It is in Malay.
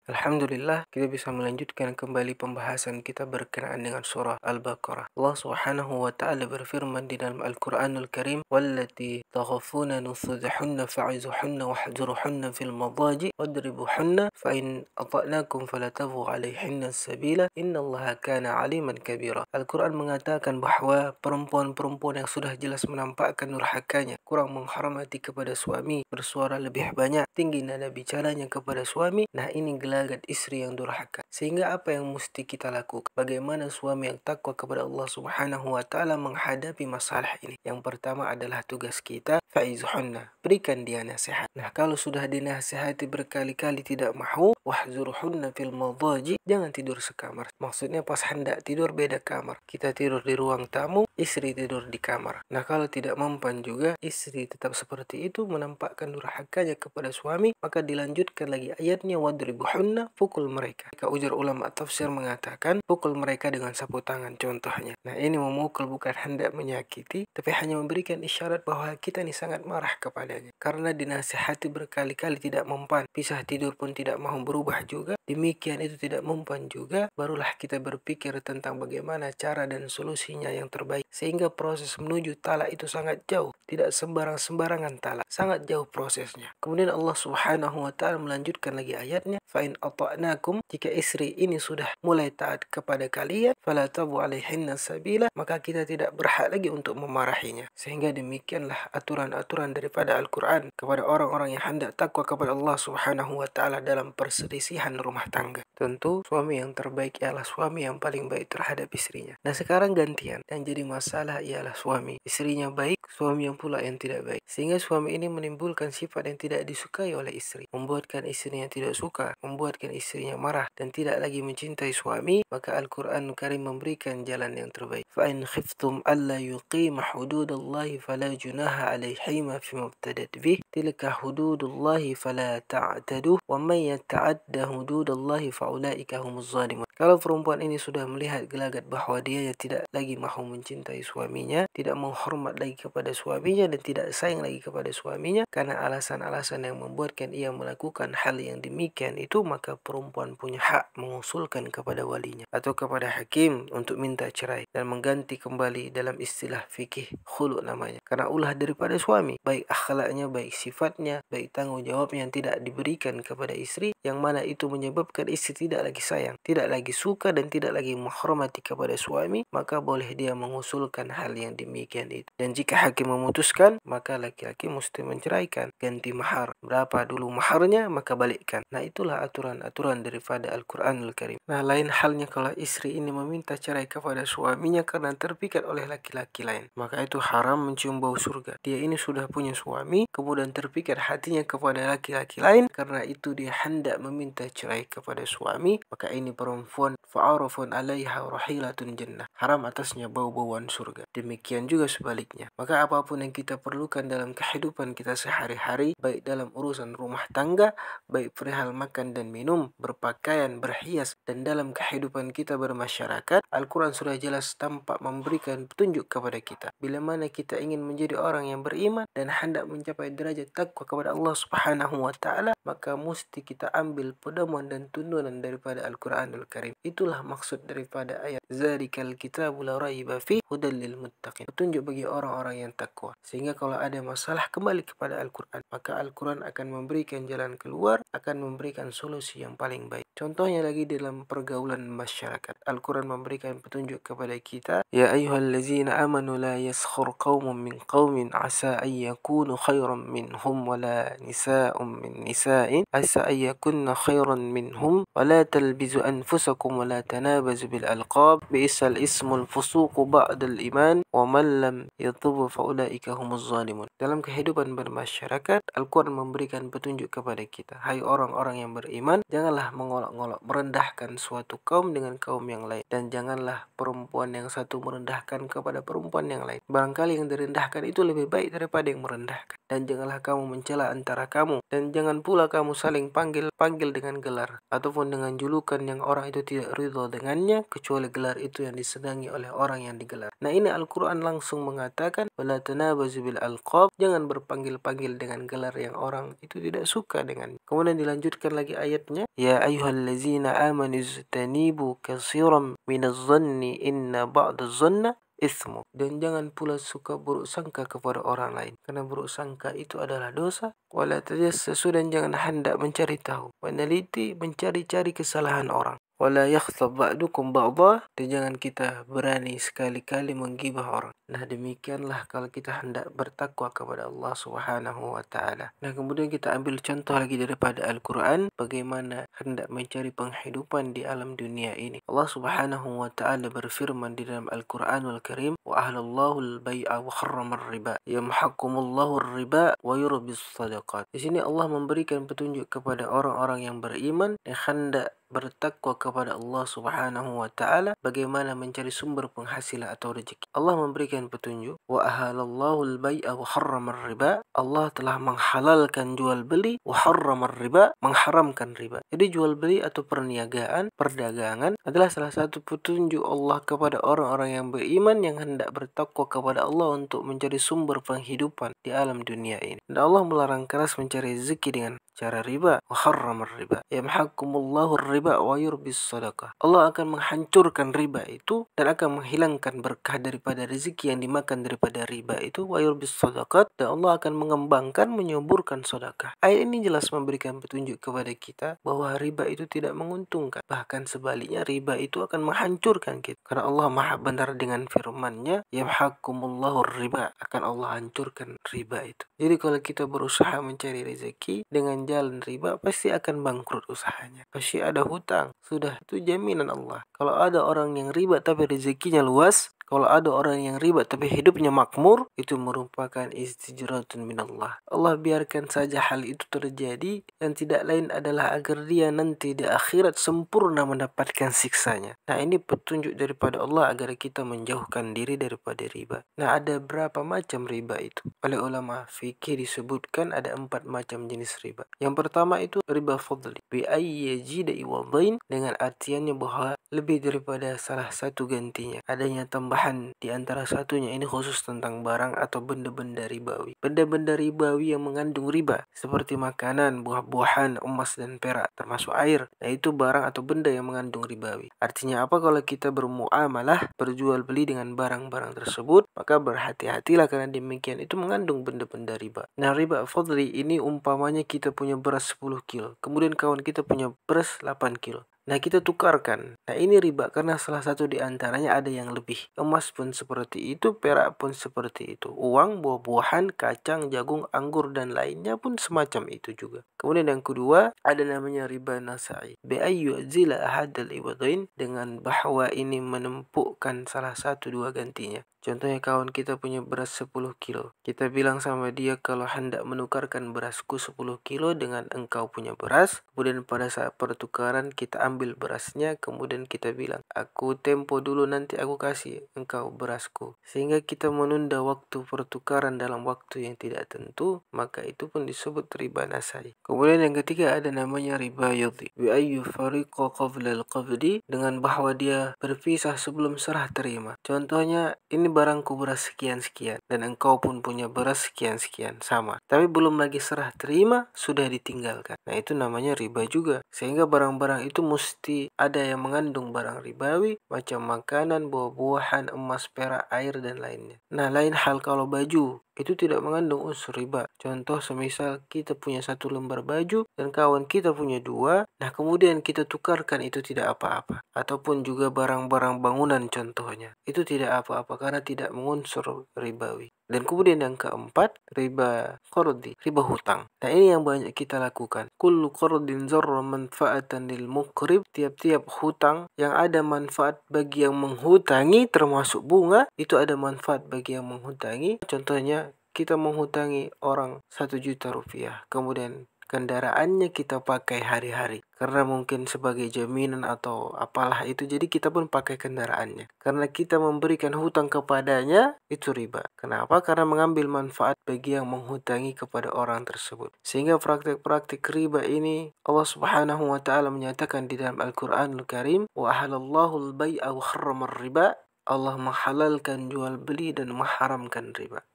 Alhamdulillah, kita bisa melanjutkan kembali pembahasan kita berkenaan dengan surah Al-Baqarah. Allah Subhanahu wa taala berfirman di dalam Al-Qur'anul Karim, "Wallati takhafuna nushuzahunna fa'izuhunna wahjuruhunna fil madaji wadribuhunna fa in ata'nakum fala tabghu 'alayhinna sabila innallaha kana 'aliman kabira." Al-Qur'an mengatakan bahawa perempuan-perempuan yang sudah jelas menampakkan nurhakanya, kurang menghormati kepada suami, bersuara lebih banyak, tinggi nada bicaranya kepada suami, nah ini gelagat istri yang durhaka. Sehingga apa yang mesti kita lakukan? Bagaimana suami yang takwa kepada Allah Subhanahu wa taala menghadapi masalah ini? Yang pertama adalah tugas kita, fa'izuhunna, berikan dia nasihat. Nah, kalau sudah dinasihati berkali-kali tidak mahu, wahzuruhunna fil madaji, jangan tidur sekamar. Maksudnya pas hendak tidur beda kamar. Kita tidur di ruang tamu, istri tidur di kamar. Nah, kalau tidak mempan juga, istri tetap seperti itu menampakkan durhakanya kepada suami, maka dilanjutkan lagi ayatnya, wadribuhunna, pukul mereka. Jika ujar ulama tafsir mengatakan pukul mereka dengan sapu tangan contohnya. Nah, ini memukul bukan hendak menyakiti, tapi hanya memberikan isyarat bahwa kita ini sangat marah kepadanya. Karena dinasihati berkali-kali tidak mempan, pisah tidur pun tidak mau berubah juga, demikian itu tidak mempan juga, barulah kita berpikir tentang bagaimana cara dan solusinya yang terbaik. Sehingga proses menuju talak itu sangat jauh, tidak sembarang-sembarangan talak, sangat jauh prosesnya. Kemudian Allah Subhanahu wa taala melanjutkan lagi ayatnya, fa in ata'nakum, jika istri ini sudah mulai taat kepada kalian, fala tabu 'alaihinna sabila, maka kita tidak berhak lagi untuk memarahinya. Sehingga demikianlah aturan-aturan daripada Al-Qur'an kepada orang-orang yang hendak takwa kepada Allah Subhanahu wa taala dalam perselisihan rumah tangga. Tentu suami yang terbaik ialah suami yang paling baik terhadap istrinya. Nah, sekarang gantian. Yang jadi masalah ialah suami. Istrinya baik, suami yang pula yang tidak baik. Sehingga suami ini menimbulkan sifat yang tidak disukai oleh istri. Membuatkan istrinya tidak suka, membuatkan istrinya marah dan tidak lagi mencintai suami, maka Al-Qur'an Karim memberikan jalan yang terbaik. Fa in khiftum alla yuqima hududallahi fala junaha 'alaihima fima ibtadat bih, tilka hududullahi fala ta'taduh, wa may yata'adda hududallahi fa ulaika humuz zalimun. Kalau perempuan ini sudah melihat gelagat bahawa dia tidak lagi mahu mencintai suaminya, tidak menghormat lagi kepada suaminya dan tidak sayang lagi kepada suaminya karena alasan-alasan yang membuatkan ia melakukan hal yang demikian itu, maka perempuan punya hak mengusulkan kepada walinya atau kepada hakim untuk minta cerai dan mengganti kembali, dalam istilah fikih khulu namanya, karena ulah daripada suami, baik akhlaknya, baik sifatnya, baik tanggungjawabnya yang tidak diberikan kepada istri, yang mana itu menyebabkan istri tidak lagi sayang, tidak lagi suka dan tidak lagi menghormati kepada suami, maka boleh dia mengusulkan hal yang demikian itu. Dan jika hakim memutuskan, maka laki-laki mesti menceraikan, ganti mahar, berapa dulu maharnya maka balikkan. Nah, itulah aturan-aturan daripada Al-Qur'anul Karim. Nah, lain halnya kalau istri ini meminta cerai kepada suaminya karena terpikat oleh laki-laki lain, maka itu haram mencium bau surga. Dia ini sudah punya suami, kemudian terpikat hatinya kepada laki-laki lain, karena itu dia hendak meminta cerai kepada suami, maka ini perempuan fa'arafun 'alaiha rahilatun jannah, haram atasnya bau-bauan surga. Demikian juga sebaliknya. Maka apapun yang kita perlukan dalam kehidupan kita sehari-hari, baik dalam urusan rumah tangga, baik perihal makan dan minum, berpakaian, berhias, dan dalam kehidupan kita bermasyarakat, Al-Quran sudah jelas tampak memberikan petunjuk kepada kita. Bila mana kita ingin menjadi orang yang beriman dan hendak mencapai derajat takwa kepada Allah Subhanahu wa taala, maka mesti kita ambil pedoman dan tuntunan daripada Al-Qur'anul Karim. Itulah maksud daripada ayat zalikal kitabu la raiba fi hudal lil muttaqin, petunjuk bagi orang-orang yang takwa. Sehingga kalau ada masalah kembali kepada Al-Qur'an, maka Al-Qur'an akan memberikan jalan keluar, akan memberikan solusi yang paling baik. Contohnya lagi dalam pergaulan masyarakat, Al-Qur'an memberikan petunjuk kepada kita, ya ayyuhallazina amanu la yaskhur qaumun min qaumin asa an yakunu khairan minhum wala nisa'un min nisa'in asa an yakunna khairan minhum wala talbizu anfusakum wala tanabazu bil alqab bi'sal ismul fusuqu ba'dal iman wa man lam yatub fa ulaika humuz zalimun. Dalam kehidupan bermasyarakat, Al-Qur'an memberikan petunjuk kepada kita, hai orang-orang yang beriman, janganlah mengolok-ngolok merendahkan suatu kaum dengan kaum yang lain, dan janganlah perempuan yang satu merendahkan kepada perempuan yang lain. Barangkali yang direndahkan itu lebih baik daripada yang merendahkan. Dan janganlah kamu mencela antara kamu, dan jangan pula kamu saling panggil dipanggil dengan gelar ataupun dengan julukan yang orang itu tidak ridha dengannya kecuali gelar itu yang disenangi oleh orang yang digelar. Nah, ini Al-Quran langsung mengatakan wala tanabazu bil alqab, jangan berpanggil-panggil dengan gelar yang orang itu tidak suka dengan. Kemudian dilanjutkan lagi ayatnya, ya ayyuhallazina amanu ijtanibu katsiran minadh-dhanni inna ba'dadh-dhanni ismu. Dan jangan pula suka buruk sangka kepada orang lain, karena buruk sangka itu adalah dosa. Wala tajassasu, dan jangan hendak mencari tahu, meneliti, mencari-cari kesalahan orang. Wala yakhtab ba'dukum ba'dha, dan jangan kita berani sekali-kali menggibah orang. Nah, demikianlah kalau kita hendak bertakwa kepada Allah Subhanahu wa taala. Nah, kemudian kita ambil contoh lagi daripada Al-Quran bagaimana hendak mencari penghidupan di alam dunia ini. Allah Subhanahu wa taala berfirman di dalam Al-Quranul Karim, wa ahlallahu al-bai'a wa harrama ar-riba yamhaqkumullahu ar-riba wa yurbis sadaqat. Di sini Allah memberikan petunjuk kepada orang-orang yang beriman yang hendak bertakwa kepada Allah Subhanahu wa taala bagaimana mencari sumber penghasilan atau rezeki. Allah memberikan petunjuk, wa ahalallahu al-bai'a wa harrama ar-riba. Allah telah menghalalkan jual beli, wa harrama ar-riba, mengharamkan riba. Jadi jual beli atau perniagaan, perdagangan adalah salah satu petunjuk Allah kepada orang-orang yang beriman yang hendak bertakwa kepada Allah untuk mencari sumber penghidupan di alam dunia ini. Dan Allah melarang keras mencari rezeki dengan cara riba, wa harrama ar-riba yamhaqkumullahu ar-riba wa yurbis sadaqah. Allah akan menghancurkan riba itu dan akan menghilangkan berkah daripada rezeki yang dimakan daripada riba itu, wa yurbis sadaqat, dan Allah akan mengembangkan, menyuburkan sedekah. Ayat ini jelas memberikan petunjuk kepada kita bahwa riba itu tidak menguntungkan, bahkan sebaliknya riba itu akan menghancurkan kita, karena Allah Maha benar dengan firman-Nya, yamhaqkumullahu ar-riba, akan Allah hancurkan riba itu. Jadi kalau kita berusaha mencari rezeki dengan jalan riba, pasti akan bangkrut usahanya, pasti ada hutang. Sudah, itu jaminan Allah. Kalau ada orang yang riba tapi rezekinya luas, kalau ada orang yang riba tapi hidupnya makmur, itu merupakan istijratun minallah. Allah biarkan saja hal itu terjadi dan tidak lain adalah agar dia nanti di akhirat sempurna mendapatkan siksanya. Nah, ini petunjuk daripada Allah agar kita menjauhkan diri daripada riba. Nah, ada berapa macam riba itu? Oleh ulama fikih disebutkan ada 4 macam jenis riba. Yang pertama itu riba fadli, bi ayyi yazida iwadain, dengan artiannya bahwa lebih daripada salah satu gantinya, adanya tambahan di antara satunya. Ini khusus tentang barang atau benda-benda ribawi. Benda-benda ribawi yang mengandung riba seperti makanan, buah-buahan, emas dan perak, termasuk air. Nah, itu barang atau benda yang mengandung ribawi. Artinya apa? Kalau kita bermuamalah, berjual beli dengan barang-barang tersebut, maka berhati-hatilah karena demikian itu mengandung benda-benda riba. Nah, riba fadli ini umpamanya kita punya beras 10 kilo, kemudian kawan kita punya beras 8 kilo. Nah, kita tukarkan. Nah, ini riba karena salah satu di antaranya ada yang lebih. Emas pun seperti itu, perak pun seperti itu. Uang, buah-buahan, kacang, jagung, anggur, dan lainnya pun semacam itu juga. Kemudian yang kedua, ada namanya riba nasa'i. Bi'ayyu zila ahadal iwadain, dengan bahwa ini menempukkan salah satu dua gantinya. Contohnya kawan kita punya beras 10 kilo. Kita bilang sama dia kalau hendak menukarkan berasku 10 kilo dengan engkau punya beras. Kemudian pada saat pertukaran kita ambil berasnya. Kemudian kita bilang, aku tempo dulu nanti aku kasih engkau berasku. Sehingga kita menunda waktu pertukaran dalam waktu yang tidak tentu. Maka itu pun disebut riba nasai. Kemudian yang ketiga ada namanya riba yadhi. Bi ayyu fariqa qabla al-qabdi, dengan bahwa dia berpisah sebelum serah terima. Contohnya, ini barangku beras sekian-sekian dan engkau pun punya beras sekian-sekian, sama. Tapi belum lagi serah terima, sudah ditinggalkan. Nah, itu namanya riba juga. Sehingga barang-barang itu mesti ada yang mengandung barang ribawi, macam makanan, buah-buahan, emas, perak, air, dan lainnya. Nah, lain hal kalau baju, itu tidak mengandung unsur riba. Contoh semisal kita punya 1 lembar baju dan kawan kita punya 2. Nah, kemudian kita tukarkan, itu tidak apa-apa. Ataupun juga barang-barang bangunan contohnya. Itu tidak apa-apa karena tidak mengunsur ribawi. Dan kemudian yang keempat, riba qardi, riba hutang. Nah, ini yang banyak kita lakukan. Kullu qardin zarra manfaatan lil muqrib, tiap-tiap hutang yang ada manfaat bagi yang menghutangi, termasuk bunga, itu ada manfaat bagi yang menghutangi. Contohnya, kita menghutangi orang 1 juta rupiah. Kemudian kendaraannya kita pakai hari-hari. Karena mungkin sebagai jaminan atau apalah itu, jadi kita pun pakai kendaraannya. Karena kita memberikan hutang kepadanya, itu riba. Kenapa? Karena mengambil manfaat bagi yang menghutangi kepada orang tersebut. Sehingga praktik-praktik riba ini Allah Subhanahu wa taala menyatakan di dalam Al-Qur'anul Karim, wa ahalallahu al-bai'a wa harrama riba. Allah menghalalkan jual beli dan mengharamkan riba.